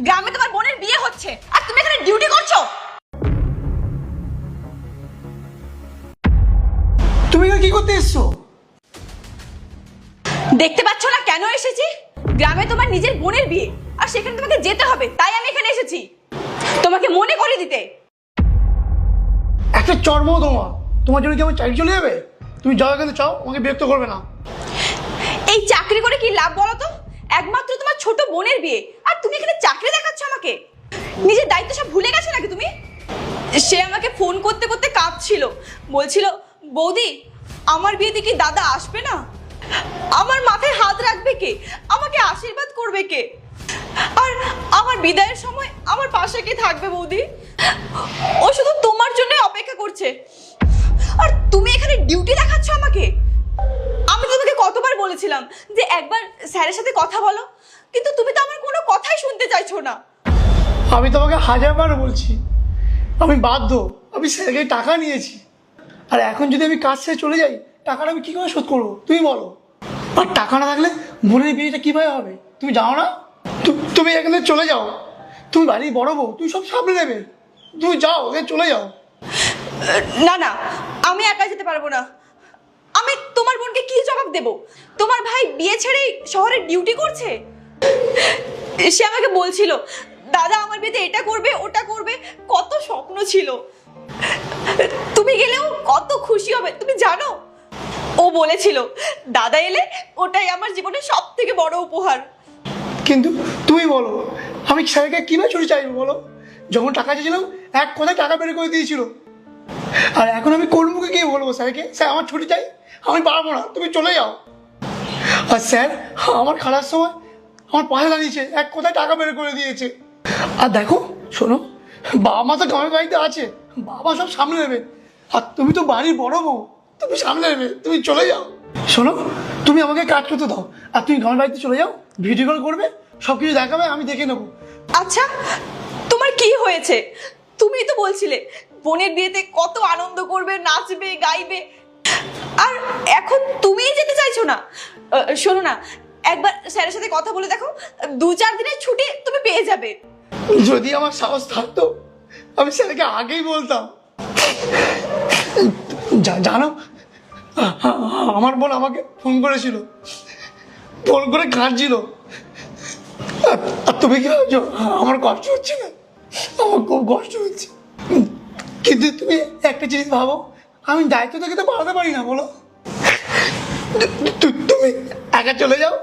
গ্রামে তোমার বোনের বিয়ে হচ্ছে আর তুমি এখানে ডিউটি করছো। তুমি এখানে কি করতে এসছো? দেখতে পাচ্ছ না কেন এসেছি? গ্রামে তোমার নিজের বোনের বিয়ে আর সেখানে তোমাকে যেতে হবে, তাই আমি এখানে এসেছি তোমাকে মনে করে দিতে। একটা চর্ম তোমার জন্য কি আমার চাকরি চলে যাবে? তুমি যাও এখানে, চাও, আমাকে বিরক্ত করবে না। এই চাকরি করে কি লাভ বলো তো? একমাত্র তোমার ছোট বোনের বিয়ে আর তুমি এখানে চাকরি দেখাচ্ছ আমাকে। নিজের দায়িত্ব সব ভুলে গেছো নাকি তুমি? সে আমাকে ফোন করতে করতে কাঁদছিল, বলছিল বৌদি আমার বিয়েতে কি দাদা আসবে না? আমার মাথায় হাত রাখবে কে? আমাকে আশীর্বাদ করবে কে? আর আমার বিদায়ের সময় আমার পাশে কে থাকবে বৌদি? ও শুধু তোমার জন্য অপেক্ষা করছে আর তুমি এখানে ডিউটি দেখাচ্ছ আমাকে। আমি তোমাকে কতবার বলেছিলাম যে একবার স্যারের সাথে কথা বলো, কিন্তু তুমি তো আমার কোনো কথাই শুনতে চাইছো না। আমি তোমাকে হাজারবার বলছি, আমি বাধ্য, আমি স্যারকে টাকা নিয়েছি। আর এখন যদি আমি কাজ ছেড়ে চলে যাই, টাকাটা আমি কী করে শোধ করবো তুমি বলো? আর টাকা না থাকলে বোনের বিয়েটা কীভাবে হবে তুমি জানো না? তুমি এখানে চলে যাও, তুমি বাড়ির বড় বউ, তুমি সব সামনে নেবে, তুমি যাও, এখানে চলে যাও। না না, আমি একা যেতে পারবো না। আমি তোমার বোনকে কি জবাব দেব? তোমার ভাই বিয়ে ছেড়ে শহরে ডিউটি করছে। সে আমাকে বলছিল দাদা আমার বিয়েতে এটা করবে ওটা করবে, কত স্বপ্ন ছিল। তুমি গেলেও কত খুশি হবে তুমি জানো? ও বলেছিল দাদা এলে ওটাই আমার জীবনের সব থেকে বড় উপহার। কিন্তু তুমি বলো, আমি স্যারকে কীভাবে ছুটি চাইবো বলো? যখন টাকা চেয়েছিলাম এক কথায় টাকা বের করে দিয়েছিল। আর এখন আমি কোন মুখে গিয়ে বলবো স্যারকে, স্যার আমার ছুটি চাই, আমি পারবো না, তুমি চলে যাও। আর স্যার আমার খারাপ সময় আমার পাশে দাঁড়িয়েছে, এক কথায় টাকা বের করে দিয়েছে। আর দেখো শোনো, বাবা মা তো গ্রামের বাড়িতে আছে, বাবা সব সামলে নেবে। আর তুমি তো বাড়ির বড় বউ, তুমি সামলে নেবে, তুমি চলে যাও। শোনো, তুমি আমাকে কাজ করতে দাও, আর তুমি গ্রামের বাড়িতে চলে যাও, ভিডিও কল করবে, সব কিছু দেখাবে, আমি দেখে নেবো। আচ্ছা তোমার কি হয়েছে? তুমি তো বলছিলে বোনের বিয়েতে কত আনন্দ করবে, নাচবে গাইবে, আর এখন তুমিই যেতে চাইছো না। শোনো না, একবার স্যারের সাথে কথা বলে দেখো, 2-4 দিনের ছুটি তুমি পেয়ে যাবে। যদি আমার সাহস থাকতো আমি স্যারকে আগেই বলতাম। জানো, আমার বোন আমাকে ফোন করেছিল, ফোন করে কাঁদছিল। আর তুমি কি ভাবছো আমার কষ্ট হচ্ছে না? আমার খুব কষ্ট হচ্ছে। কিন্তু তুমি একটা জিনিস ভাবো, আমি দায়িত্ব থেকে তো বাড়াতে পারি না বলো। তুমি একা চলে যাও,